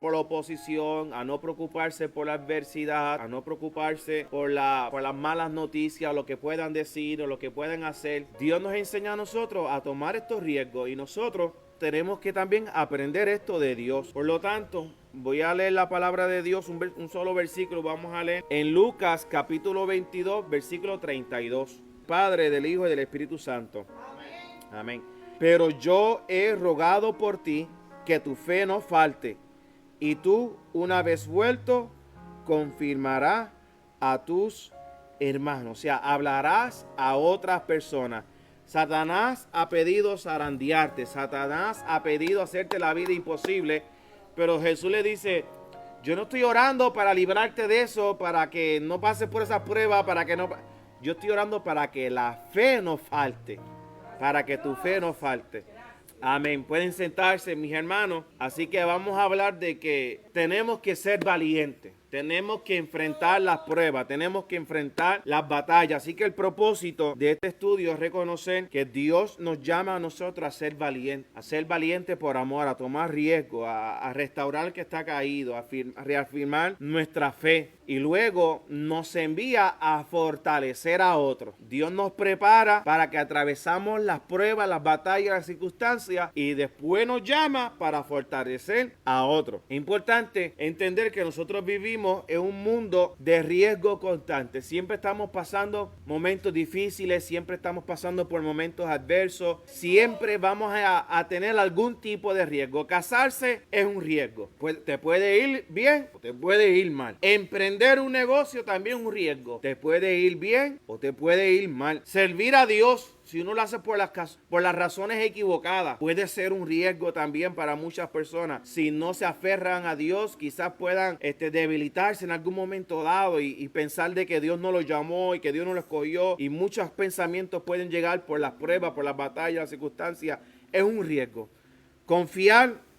por la oposición, a no preocuparse por la adversidad, a no preocuparse por las malas noticias, lo que puedan decir o lo que puedan hacer. Dios nos enseña a nosotros a tomar estos riesgos y nosotros tenemos que también aprender esto de Dios. Por lo tanto, voy a leer la palabra de Dios, un solo versículo vamos a leer en Lucas capítulo 22, versículo 32. Padre, del Hijo y del Espíritu Santo. Amén. Pero yo he rogado por ti que tu fe no falte, y tú, una vez vuelto, confirmarás a tus hermanos. O sea, hablarás a otras personas. Satanás ha pedido zarandearte. Satanás ha pedido hacerte la vida imposible. Pero Jesús le dice, yo no estoy orando para librarte de eso, para que no pases por esa prueba, para que no... Yo estoy orando para que la fe no falte. Para que tu fe no falte. Amén. Pueden sentarse, mis hermanos. Así que vamos a hablar de que tenemos que ser valientes. Tenemos que enfrentar las pruebas, tenemos que enfrentar las batallas. Así que el propósito de este estudio es reconocer que Dios nos llama a nosotros a ser valientes por amor, a tomar riesgo, a restaurar el que está caído, a reafirmar nuestra fe. Y luego nos envía a fortalecer a otros. Dios nos prepara para que atravesamos las pruebas, las batallas, las circunstancias y después nos llama para fortalecer a otros. Es importante entender que nosotros vivimos en un mundo de riesgo constante. Siempre estamos pasando momentos difíciles, siempre estamos pasando por momentos adversos, siempre vamos a tener algún tipo de riesgo. Casarse es un riesgo. Te puede ir bien o te puede ir mal. Emprender un negocio también es un riesgo. Te puede ir bien o te puede ir mal. Servir a Dios, si uno lo hace por las razones equivocadas, puede ser un riesgo también para muchas personas. Si no se aferran a Dios, quizás puedan debilitarse en algún momento dado y pensar de que Dios no lo llamó y que Dios no lo escogió. Y muchos pensamientos pueden llegar por las pruebas, por las batallas, las circunstancias. Es un riesgo. Confiar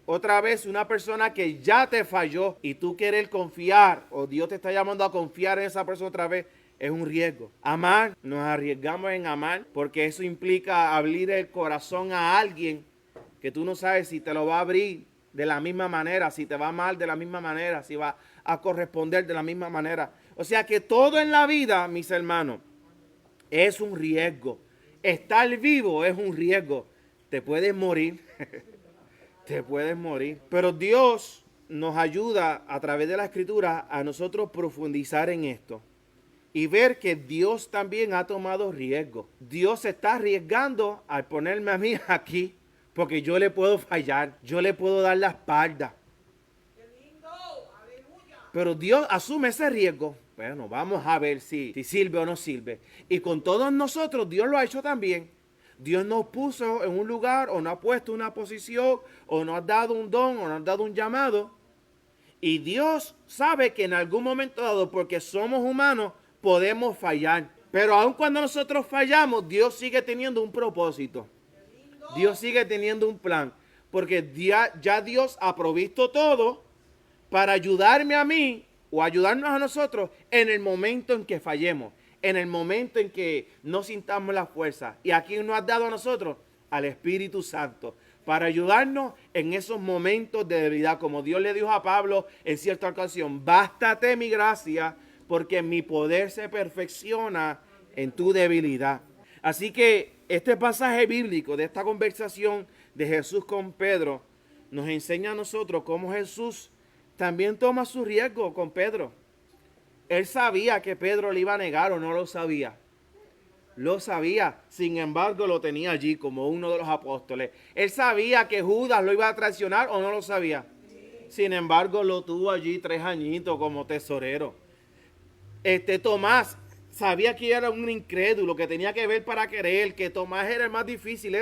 otra vez una persona que ya te falló y tú quieres confiar o Dios te está llamando a confiar en esa persona otra vez. Es un riesgo. Amar, nos arriesgamos en amar porque eso implica abrir el corazón a alguien que tú no sabes si te lo va a abrir de la misma manera, si te va a amar de la misma manera, si va a corresponder de la misma manera. O sea que todo en la vida, mis hermanos, es un riesgo. Estar vivo es un riesgo. Te puedes morir. Te puedes morir. Pero Dios nos ayuda a través de la Escritura a nosotros profundizar en esto. Y ver que Dios también ha tomado riesgo. Dios se está arriesgando al ponerme a mí aquí. Porque yo le puedo fallar. Yo le puedo dar la espalda. Pero Dios asume ese riesgo. Bueno, vamos a ver si sirve o no sirve. Y con todos nosotros Dios lo ha hecho también. Dios nos puso en un lugar o nos ha puesto en una posición o nos ha dado un don o nos ha dado un llamado. Y Dios sabe que en algún momento dado, porque somos humanos, podemos fallar. Pero aun cuando nosotros fallamos, Dios sigue teniendo un propósito. Dios sigue teniendo un plan. Porque ya Dios ha provisto todo para ayudarme a mí o ayudarnos a nosotros en el momento en que fallemos. En el momento en que no sintamos la fuerza. Y aquí nos ha dado a nosotros al Espíritu Santo para ayudarnos en esos momentos de debilidad. Como Dios le dijo a Pablo en cierta ocasión, bástate mi gracia porque mi poder se perfecciona en tu debilidad. Así que este pasaje bíblico de esta conversación de Jesús con Pedro nos enseña a nosotros cómo Jesús también toma su riesgo con Pedro. Él sabía que Pedro le iba a negar o no lo sabía. Lo sabía, sin embargo lo tenía allí como uno de los apóstoles. Él sabía que Judas lo iba a traicionar o no lo sabía. Sin embargo lo tuvo allí 3 añitos como tesorero. Tomás sabía que era un incrédulo, que tenía que ver para querer, que Tomás era el más difícil.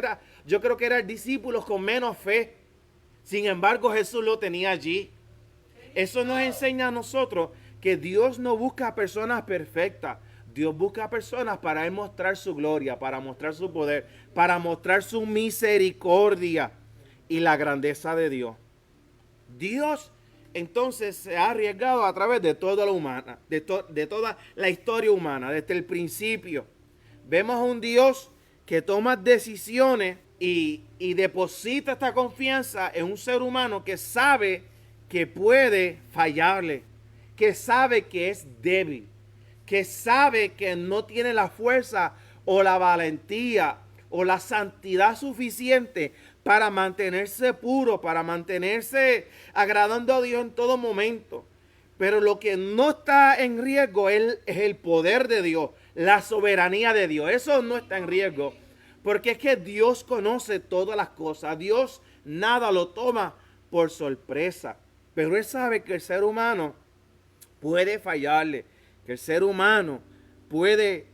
Yo creo que era el discípulo con menos fe. Sin embargo Jesús lo tenía allí. Eso nos enseña a nosotros que Dios no busca personas perfectas. Dios busca personas para mostrar su gloria, para mostrar su poder, para mostrar su misericordia y la grandeza de Dios. Dios entonces se ha arriesgado a través de toda la humana, de toda la historia humana, desde el principio. Vemos a un Dios que toma decisiones y deposita esta confianza en un ser humano que sabe que puede fallarle, que sabe que es débil, que sabe que no tiene la fuerza o la valentía o la santidad suficiente para mantenerse puro, para mantenerse agradando a Dios en todo momento. Pero lo que no está en riesgo es el poder de Dios, la soberanía de Dios. Eso no está en riesgo, porque es que Dios conoce todas las cosas. Dios nada lo toma por sorpresa. Pero Él sabe que el ser humano puede fallarle, que el ser humano puede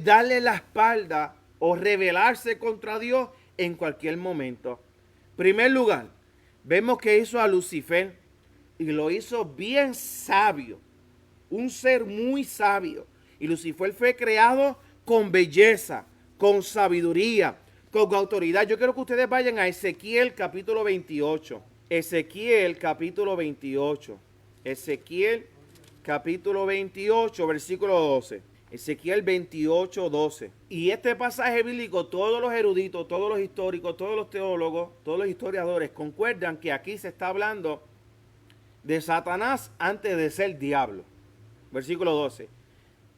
darle la espalda o rebelarse contra Dios en cualquier momento. En primer lugar, vemos que hizo a Lucifer y lo hizo bien sabio, un ser muy sabio. Y Lucifer fue creado con belleza, con sabiduría, con autoridad. Yo quiero que ustedes vayan a Ezequiel capítulo 28. Ezequiel capítulo 28. Ezequiel capítulo 28, versículo 12. Ezequiel 28, 12. Y este pasaje bíblico, todos los eruditos, todos los históricos, todos los teólogos, todos los historiadores concuerdan que aquí se está hablando de Satanás antes de ser diablo. Versículo 12.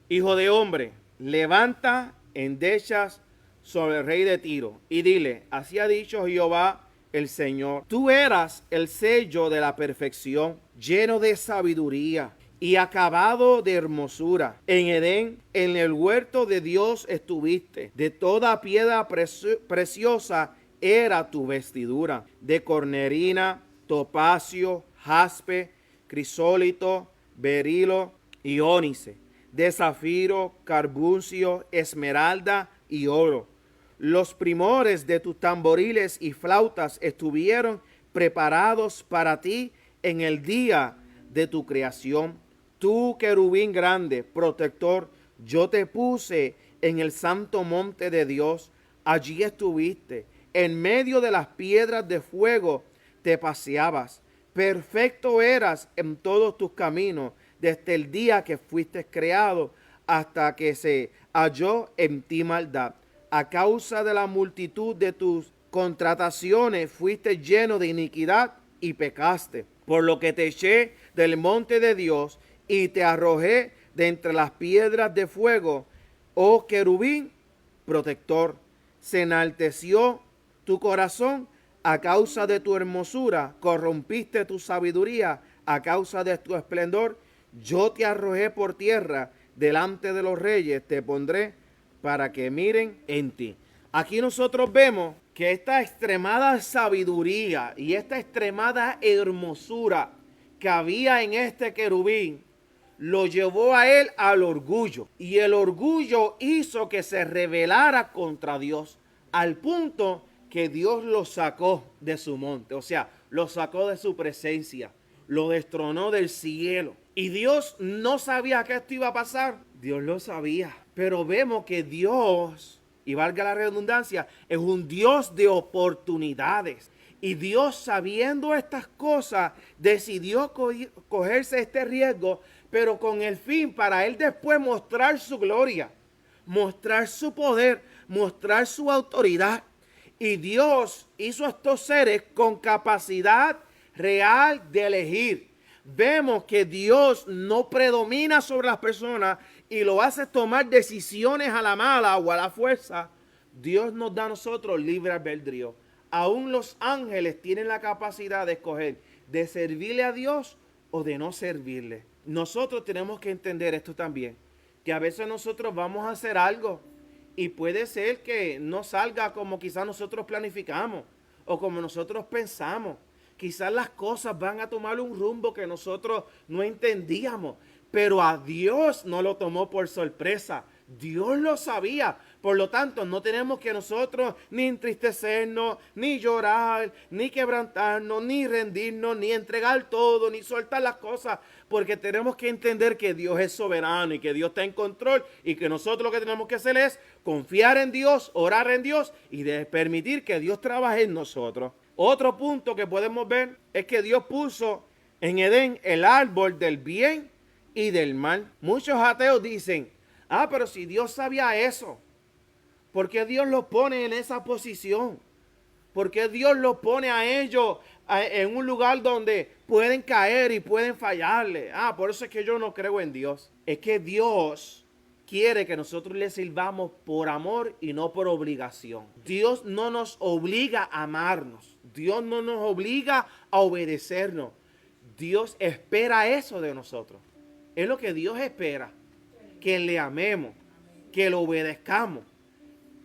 Hijo de hombre, levanta endechas sobre el rey de Tiro y dile, así ha dicho Jehová el Señor, tú eras el sello de la perfección, lleno de sabiduría y acabado de hermosura. En Edén, en el huerto de Dios estuviste. De toda piedra preciosa era tu vestidura, de cornerina, topacio, jaspe, crisólito, berilo y ónice, de zafiro, carbuncio, esmeralda y oro. Los primores de tus tamboriles y flautas estuvieron preparados para ti en el día de tu creación. Tú, querubín grande, protector, yo te puse en el santo monte de Dios. Allí estuviste. En medio de las piedras de fuego te paseabas. Perfecto eras en todos tus caminos, desde el día que fuiste creado hasta que se halló en ti maldad. A causa de la multitud de tus contrataciones fuiste lleno de iniquidad y pecaste. Por lo que te eché del monte de Dios y te arrojé de entre las piedras de fuego, oh querubín protector. Se enalteció tu corazón a causa de tu hermosura, corrompiste tu sabiduría a causa de tu esplendor. Yo te arrojé por tierra, delante de los reyes te pondré para que miren en ti. Aquí nosotros vemos que esta extremada sabiduría y esta extremada hermosura que había en este querubín lo llevó a él al orgullo. Y el orgullo hizo que se rebelara contra Dios, al punto que Dios lo sacó de su monte. O sea, lo sacó de su presencia, lo destronó del cielo. Y Dios no sabía que esto iba a pasar. Dios lo sabía. Pero vemos que Dios, y valga la redundancia, es un Dios de oportunidades. Y Dios, sabiendo estas cosas, decidió cogerse este riesgo, pero con el fin para Él después mostrar su gloria, mostrar su poder, mostrar su autoridad. Y Dios hizo a estos seres con capacidad real de elegir. Vemos que Dios no predomina sobre las personas y lo hace tomar decisiones a la mala o a la fuerza. Dios nos da a nosotros libre albedrío. Aún los ángeles tienen la capacidad de escoger de servirle a Dios o de no servirle. Nosotros tenemos que entender esto también, que a veces nosotros vamos a hacer algo y puede ser que no salga como quizás nosotros planificamos o como nosotros pensamos. Quizás las cosas van a tomar un rumbo que nosotros no entendíamos, pero a Dios no lo tomó por sorpresa. Dios lo sabía. Por lo tanto, no tenemos que nosotros ni entristecernos, ni llorar, ni quebrantarnos, ni rendirnos, ni entregar todo, ni soltar las cosas, porque tenemos que entender que Dios es soberano y que Dios está en control y que nosotros lo que tenemos que hacer es confiar en Dios, orar en Dios y permitir que Dios trabaje en nosotros. Otro punto que podemos ver es que Dios puso en Edén el árbol del bien y del mal. Muchos ateos dicen, pero si Dios sabía eso, ¿por qué Dios los pone en esa posición? ¿Por qué Dios los pone a ellos en un lugar donde pueden caer y pueden fallarle. Por eso es que yo no creo en Dios. Es que Dios quiere que nosotros le sirvamos por amor y no por obligación. Dios no nos obliga a amarnos. Dios no nos obliga a obedecernos. Dios espera eso de nosotros. Es lo que Dios espera. Que le amemos, que lo obedezcamos.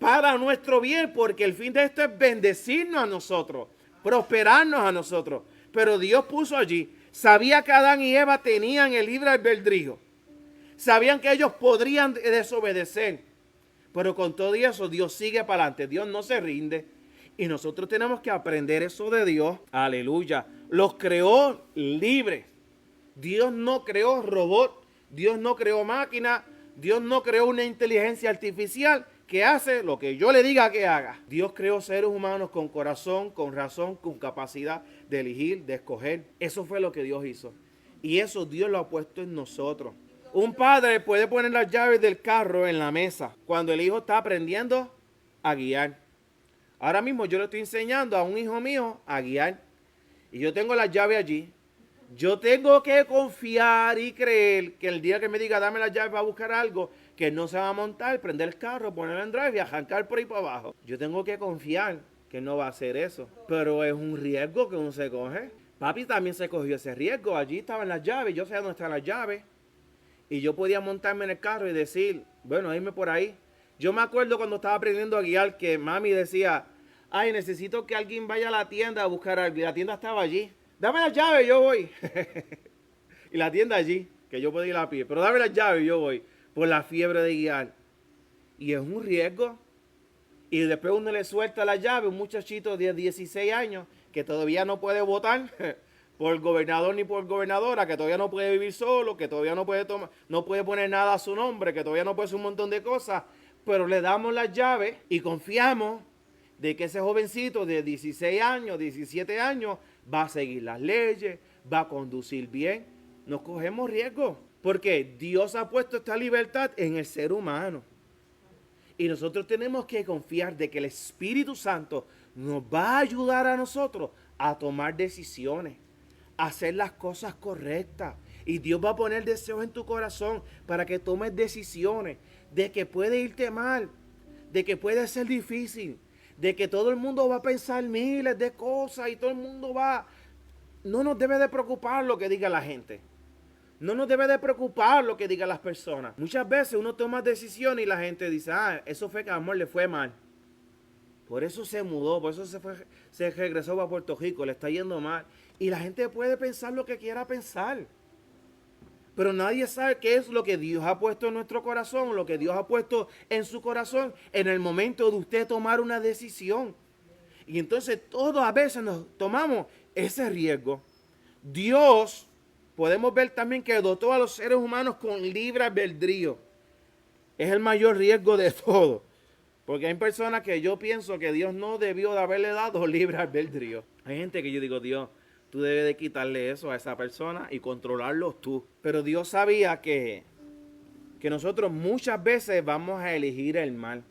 Para nuestro bien, porque el fin de esto es bendecirnos a nosotros, prosperarnos a nosotros. Pero Dios puso allí, sabía que Adán y Eva tenían el libre albedrío. Sabían que ellos podrían desobedecer. Pero con todo eso, Dios sigue para adelante. Dios no se rinde. Y nosotros tenemos que aprender eso de Dios. Aleluya. Los creó libres. Dios no creó robot. Dios no creó máquina. Dios no creó una inteligencia artificial que hace lo que yo le diga que haga. Dios creó seres humanos con corazón, con razón, con capacidad de elegir, de escoger. Eso fue lo que Dios hizo. Y eso Dios lo ha puesto en nosotros. Un padre puede poner las llaves del carro en la mesa cuando el hijo está aprendiendo a guiar. Ahora mismo yo le estoy enseñando a un hijo mío a guiar. Y yo tengo las llaves allí. Yo tengo que confiar y creer que el día que me diga dame las llaves para buscar algo, que no se va a montar, prender el carro, ponerlo en drive y arrancar por ahí para abajo. Yo tengo que confiar que no va a hacer eso. Pero es un riesgo que uno se coge. Papi también se cogió ese riesgo. Allí estaban las llaves, yo sé dónde están las llaves. Y yo podía montarme en el carro y decir, bueno, irme por ahí. Yo me acuerdo cuando estaba aprendiendo a guiar que mami decía, ay, necesito que alguien vaya a la tienda a buscar algo. Y la tienda estaba allí. Dame las llaves, yo voy. Y la tienda allí, que yo podía ir a pie. Pero dame las llaves, yo voy. Por la fiebre de guiar. Y es un riesgo. Y después uno le suelta la llave, un muchachito de 16 años, que todavía no puede votar por gobernador ni por gobernadora, que todavía no puede vivir solo, que todavía no puede no puede poner nada a su nombre, que todavía no puede hacer un montón de cosas. Pero le damos las llaves y confiamos de que ese jovencito de 16 años, 17 años, va a seguir las leyes, va a conducir bien. Nos cogemos riesgos, porque Dios ha puesto esta libertad en el ser humano. Y nosotros tenemos que confiar de que el Espíritu Santo nos va a ayudar a nosotros a tomar decisiones, a hacer las cosas correctas. Y Dios va a poner deseos en tu corazón para que tomes decisiones de que puede irte mal, de que puede ser difícil, de que todo el mundo va a pensar miles de cosas y todo el mundo va... No nos debe de preocupar lo que diga la gente. No nos debe de preocupar lo que digan las personas. Muchas veces uno toma decisiones y la gente dice, eso fue que a amor le fue mal. Por eso se mudó, por eso se regresó a Puerto Rico, le está yendo mal. Y la gente puede pensar lo que quiera pensar. Pero nadie sabe qué es lo que Dios ha puesto en nuestro corazón, lo que Dios ha puesto en su corazón en el momento de usted tomar una decisión. Y entonces todos a veces nos tomamos ese riesgo. Dios, podemos ver también que dotó a los seres humanos con libre albedrío. Es el mayor riesgo de todo. Porque hay personas que yo pienso que Dios no debió de haberle dado libre albedrío. Hay gente que yo digo, Dios, tú debes de quitarle eso a esa persona y controlarlos tú. Pero Dios sabía que nosotros muchas veces vamos a elegir el mal.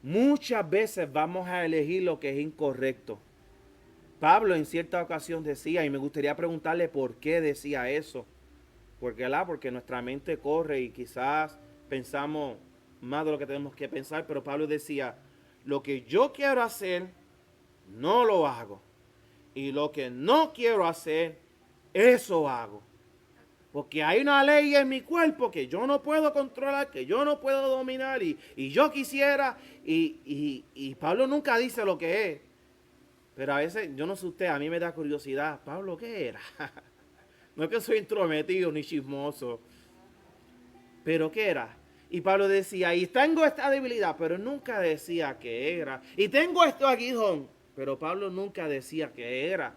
Muchas veces vamos a elegir lo que es incorrecto. Pablo en cierta ocasión decía, y me gustaría preguntarle por qué decía eso. Porque nuestra mente corre y quizás pensamos más de lo que tenemos que pensar, pero Pablo decía, lo que yo quiero hacer, no lo hago. Y lo que no quiero hacer, eso hago. Porque hay una ley en mi cuerpo que yo no puedo controlar, que yo no puedo dominar, y yo quisiera, y Pablo nunca dice lo que es. Pero a veces, yo no sé usted, a mí me da curiosidad, Pablo, ¿qué era? No es que soy intrometido ni chismoso, pero ¿qué era? Y Pablo decía, y tengo esta debilidad, pero nunca decía qué era. Y tengo esto aguijón, pero Pablo nunca decía qué era.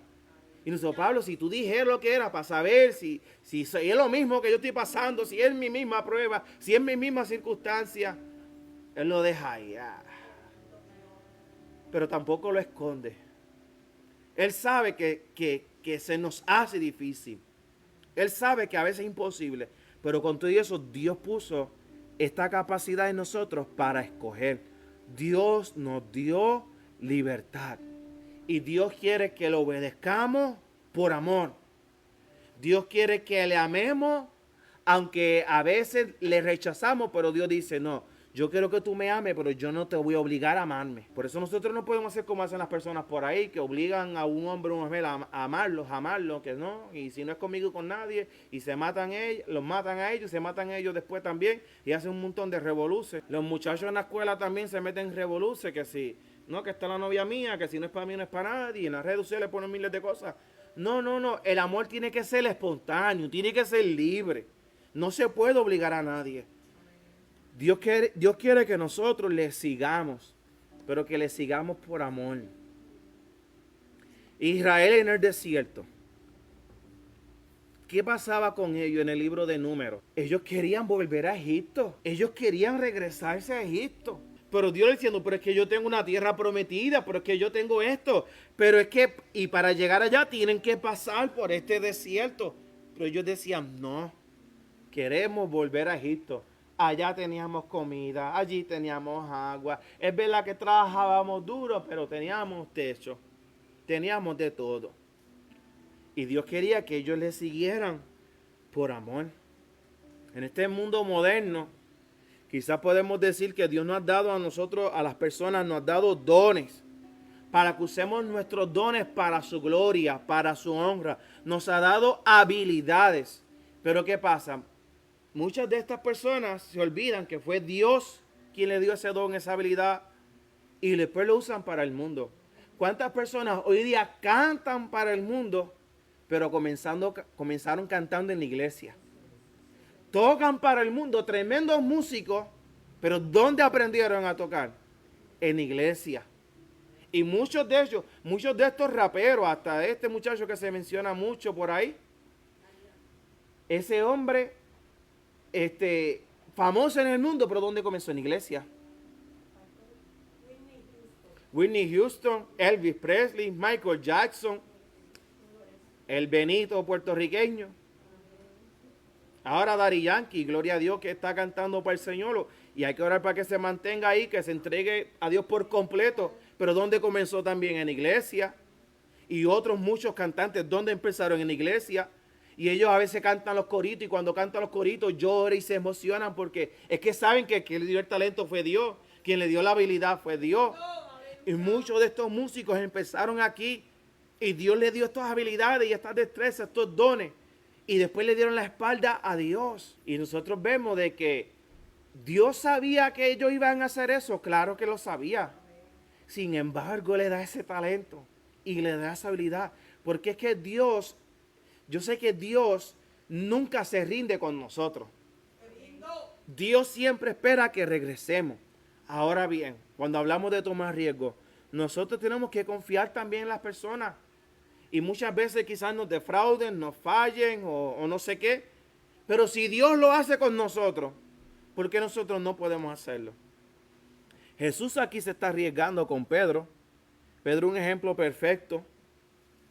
Y nos dijo, Pablo, si tú dijeras lo que era para saber si es lo mismo que yo estoy pasando, si es mi misma prueba, si es mi misma circunstancia, él lo deja ahí. Pero tampoco lo esconde. Él sabe que se nos hace difícil. Él sabe que a veces es imposible. Pero con todo eso, Dios puso esta capacidad en nosotros para escoger. Dios nos dio libertad. Y Dios quiere que lo obedezcamos por amor. Dios quiere que le amemos, aunque a veces le rechazamos, pero Dios dice, no, yo quiero que tú me ames, pero yo no te voy a obligar a amarme. Por eso nosotros no podemos hacer como hacen las personas por ahí, que obligan a un hombre o una mujer a amarlos, que no, y si no es conmigo y con nadie, y se matan ellos, los matan a ellos, se matan a ellos después también, y hacen un montón de revoluciones. Los muchachos en la escuela también se meten en revoluciones, que si, no, que está la novia mía, que si no es para mí, no es para nadie, y en las redes sociales ponen miles de cosas. No, no, no, el amor tiene que ser espontáneo, tiene que ser libre. No se puede obligar a nadie. Dios quiere que nosotros le sigamos, pero que le sigamos por amor. Israel en el desierto. ¿Qué pasaba con ellos en el libro de Números? Ellos querían volver a Egipto. Ellos querían regresarse a Egipto. Pero Dios le diciendo, pero es que yo tengo una tierra prometida, pero es que yo tengo esto. Pero es que, y para llegar allá tienen que pasar por este desierto. Pero ellos decían, no, queremos volver a Egipto. Allá teníamos comida, allí teníamos agua. Es verdad que trabajábamos duro, pero teníamos techo. Teníamos de todo. Y Dios quería que ellos le siguieran por amor. En este mundo moderno, quizás podemos decir que Dios nos ha dado a nosotros, a las personas, nos ha dado dones. Para que usemos nuestros dones para su gloria, para su honra. Nos ha dado habilidades. Pero ¿qué pasa? Muchas de estas personas se olvidan que fue Dios quien le dio ese don, esa habilidad, y después lo usan para el mundo. ¿Cuántas personas hoy día cantan para el mundo, pero comenzaron cantando en la iglesia? Tocan para el mundo, tremendos músicos, pero ¿dónde aprendieron a tocar? En la iglesia. Y muchos de ellos, muchos de estos raperos, hasta este muchacho que se menciona mucho por ahí, ese hombre famoso en el mundo, pero ¿dónde comenzó? En la iglesia. Whitney Houston, Elvis Presley, Michael Jackson, el Benito puertorriqueño. Ahora Daddy Yankee, gloria a Dios que está cantando para el Señor. Y hay que orar para que se mantenga ahí, que se entregue a Dios por completo. Pero ¿dónde comenzó también? En la iglesia. Y otros muchos cantantes, ¿dónde empezaron? En la iglesia. Y ellos a veces cantan los coritos y cuando cantan los coritos lloran y se emocionan porque es que saben que quien le dio el talento fue Dios. Quien le dio la habilidad fue Dios. Y muchos de estos músicos empezaron aquí y Dios les dio estas habilidades y estas destrezas, estos dones. Y después le dieron la espalda a Dios. Y nosotros vemos de que Dios sabía que ellos iban a hacer eso. Claro que lo sabía. Sin embargo, le da ese talento y le da esa habilidad. Porque es que Dios, yo sé que Dios nunca se rinde con nosotros. Dios siempre espera que regresemos. Ahora bien, cuando hablamos de tomar riesgo, nosotros tenemos que confiar también en las personas. Y muchas veces quizás nos defrauden, nos fallen o no sé qué. Pero si Dios lo hace con nosotros, ¿por qué nosotros no podemos hacerlo? Jesús aquí se está arriesgando con Pedro. Pedro es un ejemplo perfecto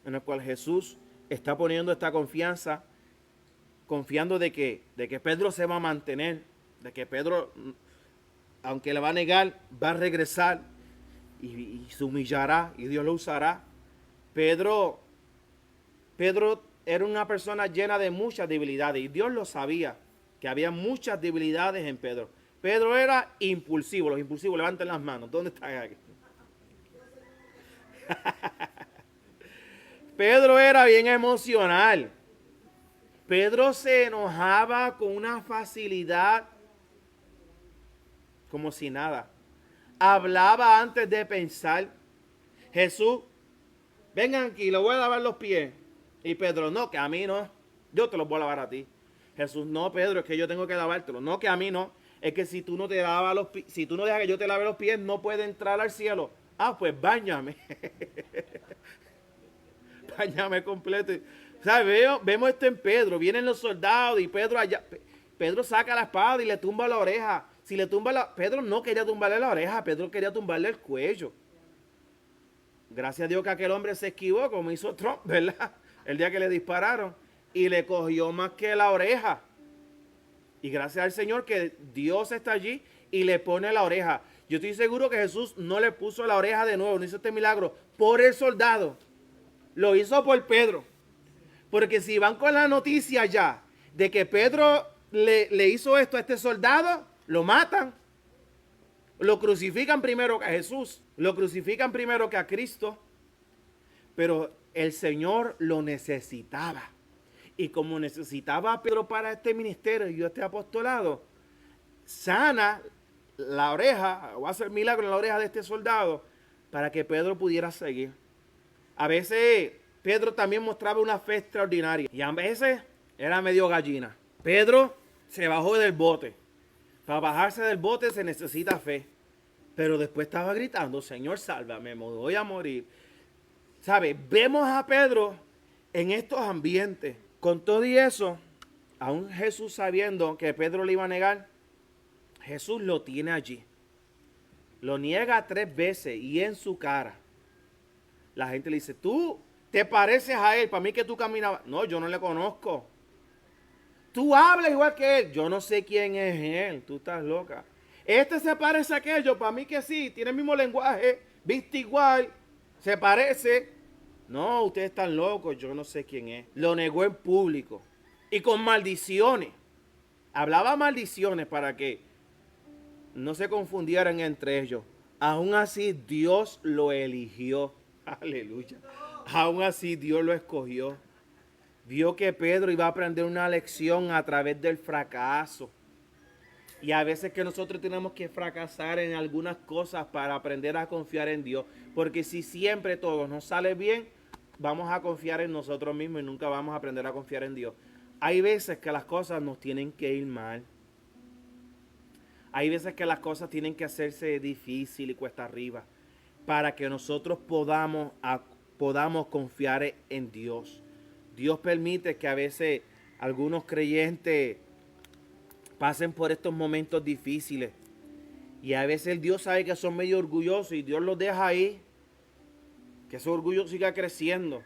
en el cual Jesús está poniendo esta confianza, confiando de que Pedro se va a mantener, de que Pedro, aunque le va a negar, va a regresar y se humillará y Dios lo usará. Pedro era una persona llena de muchas debilidades y Dios lo sabía, que había muchas debilidades en Pedro. Pedro era impulsivo. Los impulsivos levanten las manos. ¿Dónde están aquí? Pedro era bien emocional. Pedro se enojaba con una facilidad como si nada. Hablaba antes de pensar. Jesús, vengan aquí, le voy a lavar los pies. Y Pedro, no, que a mí no. Yo te los voy a lavar a ti. Jesús, no, Pedro, es que yo tengo que lavártelo. No, que a mí no. Es que si tú no te lavas los pies, si tú no dejas que yo te lave los pies, no puedes entrar al cielo. Ah, pues báñame. Báñame completo. ¿Sabes? Vemos esto en Pedro. Vienen los soldados y Pedro allá. Pedro saca la espada y le tumba la oreja. Si le tumba la... Pedro no quería tumbarle la oreja, Pedro quería tumbarle el cuello. Gracias a Dios que aquel hombre se esquivó, como hizo Trump, ¿verdad? El día que le dispararon. Y le cogió más que la oreja. Y gracias al Señor que Dios está allí y le pone la oreja. Yo estoy seguro que Jesús no le puso la oreja de nuevo, no hizo este milagro por el soldado. Lo hizo por Pedro. Porque si van con la noticia ya de que Pedro le hizo esto a este soldado, lo matan. Lo crucifican primero que a Jesús. Lo crucifican primero que a Cristo. Pero el Señor lo necesitaba. Y como necesitaba a Pedro para este ministerio y este apostolado, sana la oreja, o hace el milagro en la oreja de este soldado para que Pedro pudiera seguir. A veces Pedro también mostraba una fe extraordinaria y a veces era medio gallina. Pedro se bajó del bote. Para bajarse del bote se necesita fe. Pero después estaba gritando, Señor, sálvame, me voy a morir. ¿Sabe? Vemos a Pedro en estos ambientes. Con todo y eso, aún Jesús sabiendo que Pedro le iba a negar, Jesús lo tiene allí. Lo niega 3 veces y en su cara. La gente le dice, tú te pareces a él, para mí que tú caminabas. No, yo no le conozco. Tú hablas igual que él. Yo no sé quién es él, tú estás loca. Este se parece a aquello, para mí que sí, tiene el mismo lenguaje, viste igual, se parece. No, ustedes están locos, yo no sé quién es. Lo negó en público y con maldiciones. Hablaba maldiciones para que no se confundieran entre ellos. Aún así Dios lo eligió. Aleluya. Aún así Dios lo escogió. Vio que Pedro iba a aprender una lección a través del fracaso. Y a veces que nosotros tenemos que fracasar en algunas cosas para aprender a confiar en Dios. Porque si siempre todo nos sale bien, vamos a confiar en nosotros mismos y nunca vamos a aprender a confiar en Dios. Hay veces que las cosas nos tienen que ir mal. Hay veces que las cosas tienen que hacerse difícil y cuesta arriba para que nosotros podamos confiar en Dios. Dios permite que a veces algunos creyentes pasen por estos momentos difíciles y a veces el Dios sabe que son medio orgullosos y Dios los deja ahí, que ese orgullo siga creciendo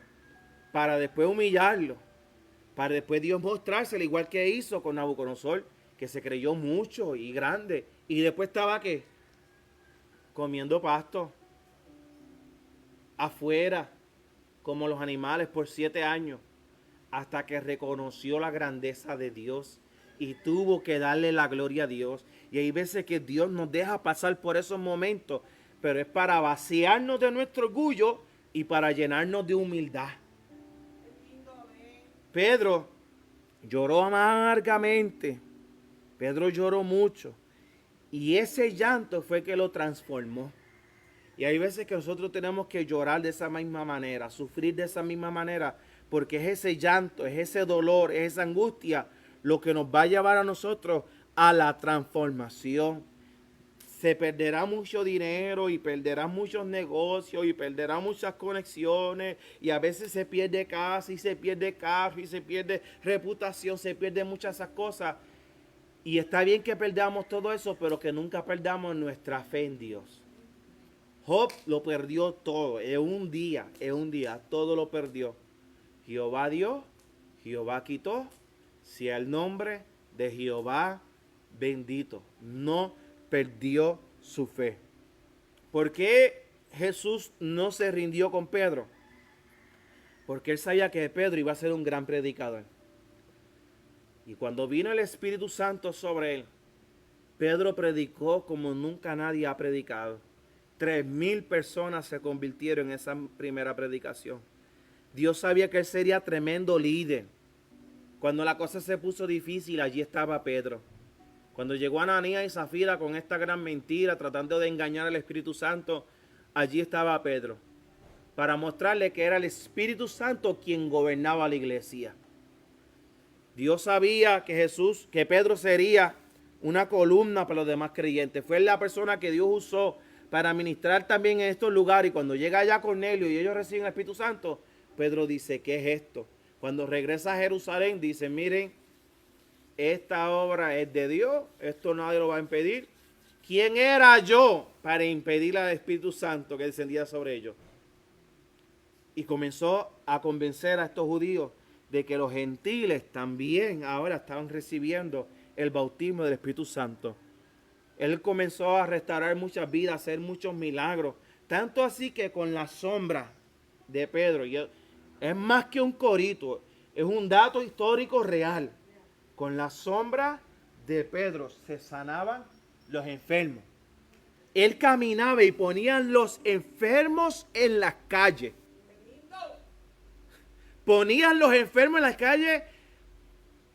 para después humillarlo, para después Dios mostrárselo igual que hizo con Nabucodonosor, que se creyó mucho y grande y después estaba ¿qué? Comiendo pasto afuera como los animales por 7 años hasta que reconoció la grandeza de Dios y tuvo que darle la gloria a Dios. Y hay veces que Dios nos deja pasar por esos momentos, pero es para vaciarnos de nuestro orgullo y para llenarnos de humildad. Pedro lloró amargamente. Pedro lloró mucho. Y ese llanto fue que lo transformó. Y hay veces que nosotros tenemos que llorar de esa misma manera, sufrir de esa misma manera, porque es ese llanto, es ese dolor, es esa angustia lo que nos va a llevar a nosotros a la transformación. Se perderá mucho dinero y perderá muchos negocios y perderá muchas conexiones y a veces se pierde casa y se pierde carro y se pierde reputación, se pierde muchas esas cosas. Y está bien que perdamos todo eso, pero que nunca perdamos nuestra fe en Dios. Job lo perdió todo, en un día, todo lo perdió. Jehová dio, Jehová quitó, sea el nombre de Jehová bendito. No perdió su fe. ¿Por qué Jesús no se rindió con Pedro? Porque él sabía que Pedro iba a ser un gran predicador. Y cuando vino el Espíritu Santo sobre él, Pedro predicó como nunca nadie ha predicado. 3,000 personas se convirtieron en esa primera predicación. Dios sabía que él sería tremendo líder. Cuando la cosa se puso difícil, allí estaba Pedro. Cuando llegó Ananías y Zafira con esta gran mentira, tratando de engañar al Espíritu Santo, allí estaba Pedro. Para mostrarle que era el Espíritu Santo quien gobernaba la iglesia. Dios sabía que Pedro sería una columna para los demás creyentes. Fue la persona que Dios usó para ministrar también en estos lugares. Y cuando llega allá Cornelio y ellos reciben el Espíritu Santo, Pedro dice, ¿qué es esto? Cuando regresa a Jerusalén, dice, miren, esta obra es de Dios, esto nadie lo va a impedir. ¿Quién era yo para impedir al Espíritu Santo que descendía sobre ellos? Y comenzó a convencer a estos judíos de que los gentiles también ahora estaban recibiendo el bautismo del Espíritu Santo. Él comenzó a restaurar muchas vidas, a hacer muchos milagros. Tanto así que con la sombra de Pedro, es más que un corito, es un dato histórico real. Con la sombra de Pedro se sanaban los enfermos. Él caminaba y ponían los enfermos en las calles. Ponían los enfermos en las calles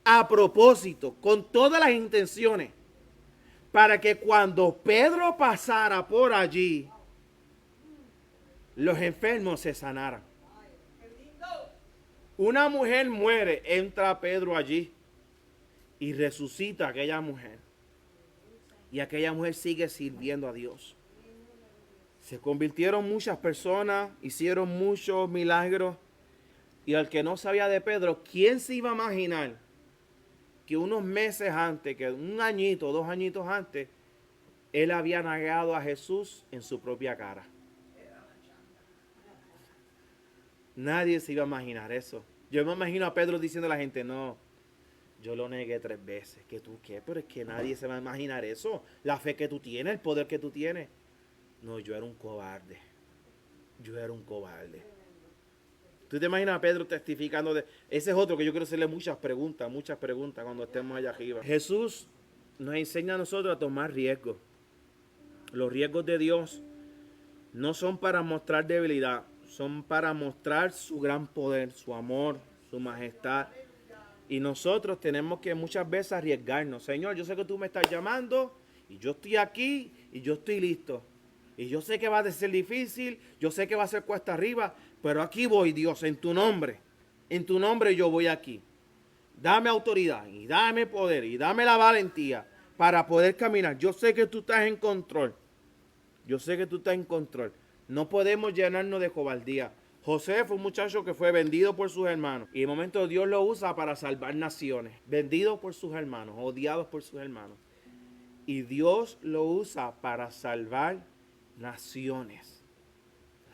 a propósito, con todas las intenciones, para que cuando Pedro pasara por allí, los enfermos se sanaran. Una mujer muere, entra Pedro allí y resucita a aquella mujer. Y aquella mujer sigue sirviendo a Dios. Se convirtieron muchas personas, hicieron muchos milagros. Y al que no sabía de Pedro, ¿quién se iba a imaginar que unos meses antes, que un añito, 2 añitos antes, él había negado a Jesús en su propia cara? Nadie se iba a imaginar eso. Yo me imagino a Pedro diciendo a la gente, no, yo lo negué 3 veces. ¿Que tú qué? Pero es que nadie se va a imaginar eso. La fe que tú tienes, el poder que tú tienes. No, yo era un cobarde. Yo era un cobarde. ¿Tú te imaginas a Pedro testificando de...? Ese es otro que yo quiero hacerle muchas preguntas cuando estemos allá arriba. Jesús nos enseña a nosotros a tomar riesgos. Los riesgos de Dios no son para mostrar debilidad, son para mostrar su gran poder, su amor, su majestad. Y nosotros tenemos que muchas veces arriesgarnos. Señor, yo sé que tú me estás llamando y yo estoy aquí y yo estoy listo. Y yo sé que va a ser difícil, yo sé que va a ser cuesta arriba, pero aquí voy, Dios, en tu nombre. En tu nombre yo voy aquí. Dame autoridad y dame poder y dame la valentía para poder caminar. Yo sé que tú estás en control. Yo sé que tú estás en control. No podemos llenarnos de cobardía. José fue un muchacho que fue vendido por sus hermanos. Y de momento Dios lo usa para salvar naciones. Vendido por sus hermanos, odiados por sus hermanos. Y Dios lo usa para salvar naciones,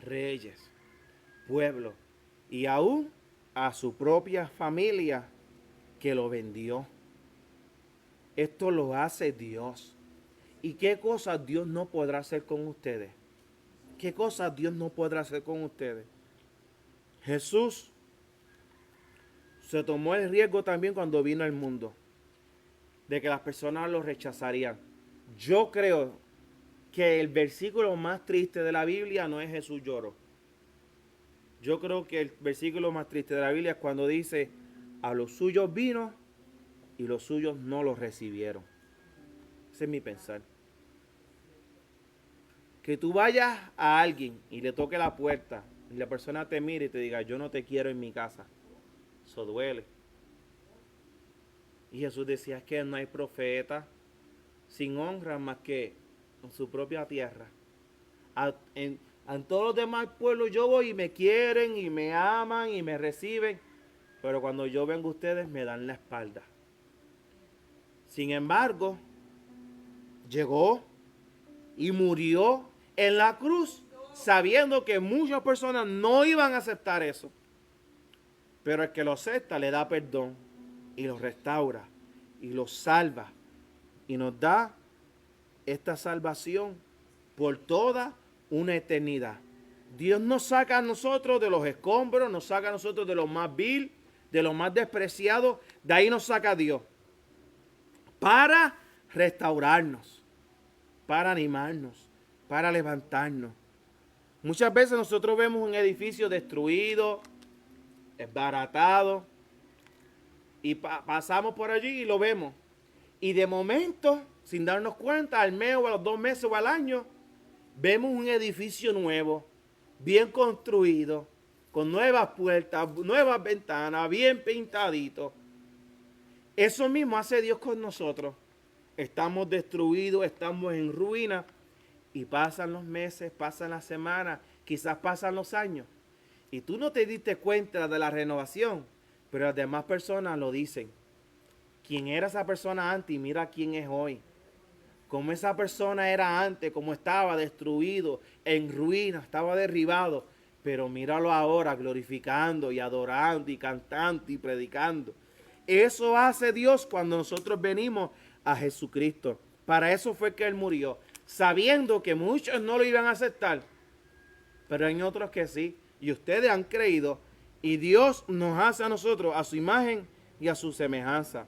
reyes, pueblos. Y aún a su propia familia que lo vendió. Esto lo hace Dios. ¿Y qué cosas Dios no podrá hacer con ustedes? ¿Qué cosas Dios no podrá hacer con ustedes? Jesús se tomó el riesgo también cuando vino al mundo de que las personas lo rechazarían. Yo creo que el versículo más triste de la Biblia no es Jesús lloró. Yo creo que el versículo más triste de la Biblia es cuando dice, a los suyos vino y los suyos no los recibieron. Ese es mi pensar. Que tú vayas a alguien y le toque la puerta y la persona te mire y te diga, yo no te quiero en mi casa. Eso duele. Y Jesús decía, es que no hay profeta sin honra más que en su propia tierra. En todos los demás pueblos yo voy y me quieren y me aman y me reciben, pero cuando yo vengo a ustedes me dan la espalda. Sin embargo, llegó y murió en la cruz sabiendo que muchas personas no iban a aceptar eso. Pero el que lo acepta le da perdón y lo restaura y lo salva y nos da esta salvación por toda una eternidad. Dios nos saca a nosotros de los escombros, nos saca a nosotros de lo más vil, de lo más despreciado. De ahí nos saca Dios para restaurarnos, para animarnos, para levantarnos. Muchas veces nosotros vemos un edificio destruido, desbaratado, y pasamos por allí y lo vemos. Y de momento, sin darnos cuenta, al mes o a los 2 meses o al año, vemos un edificio nuevo, bien construido, con nuevas puertas, nuevas ventanas, bien pintadito. Eso mismo hace Dios con nosotros. Estamos destruidos, estamos en ruina, y pasan los meses, pasan las semanas, quizás pasan los años. Y tú no te diste cuenta de la renovación, pero las demás personas lo dicen. ¿Quién era esa persona antes y mira quién es hoy? Como esa persona era antes, como estaba destruido, en ruinas, estaba derribado. Pero míralo ahora glorificando y adorando y cantando y predicando. Eso hace Dios cuando nosotros venimos a Jesucristo. Para eso fue que Él murió, sabiendo que muchos no lo iban a aceptar, pero hay otros que sí. Y ustedes han creído, y Dios nos hace a nosotros a su imagen y a su semejanza.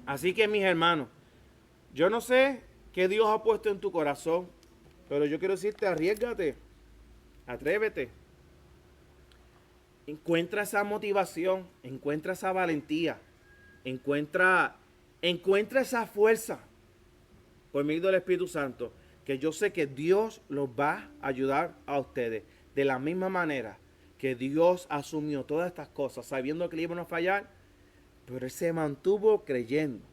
Así que, mis hermanos, yo no sé qué Dios ha puesto en tu corazón, pero yo quiero decirte, arriésgate, atrévete. Encuentra esa motivación, encuentra esa valentía, encuentra esa fuerza por medio del Espíritu Santo, que yo sé que Dios los va a ayudar a ustedes. De la misma manera que Dios asumió todas estas cosas, sabiendo que le iban a fallar, pero Él se mantuvo creyendo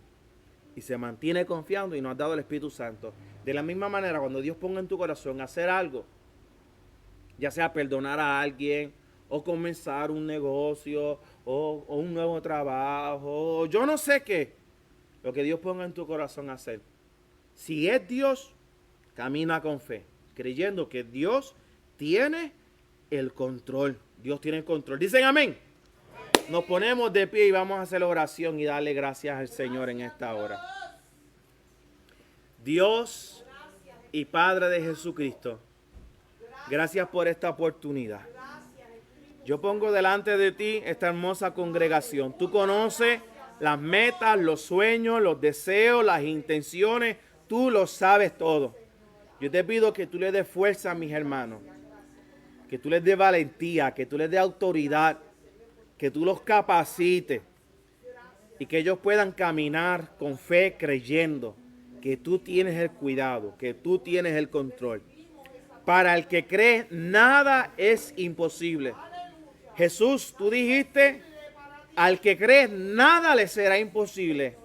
y se mantiene confiando y nos ha dado el Espíritu Santo. De la misma manera, cuando Dios ponga en tu corazón hacer algo, ya sea perdonar a alguien, o comenzar un negocio, o un nuevo trabajo, o yo no sé qué, lo que Dios ponga en tu corazón hacer. Si es Dios, camina con fe, creyendo que Dios tiene el control. Dios tiene el control. ¿Dicen amén? Nos ponemos de pie y vamos a hacer la oración y darle gracias al Señor en esta hora. Dios y Padre de Jesucristo, gracias por esta oportunidad. Yo pongo delante de ti esta hermosa congregación. Tú conoces las metas, los sueños, los deseos, las intenciones. Tú lo sabes todo. Yo te pido que tú le des fuerza a mis hermanos, que tú les des valentía, que tú les des autoridad, que tú los capacites y que ellos puedan caminar con fe creyendo que tú tienes el cuidado, que tú tienes el control. Para el que cree, nada es imposible. Jesús, tú dijiste, al que cree, nada le será imposible.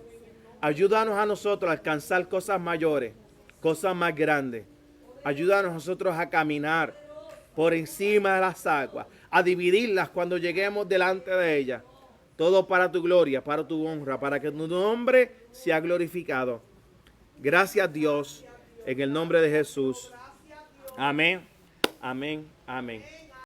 Ayúdanos a nosotros a alcanzar cosas mayores, cosas más grandes. Ayúdanos a nosotros a caminar por encima de las aguas, a dividirlas cuando lleguemos delante de ellas. Todo para tu gloria, para tu honra, para que tu nombre sea glorificado. Gracias, Dios, en el nombre de Jesús. Amén, amén, amén.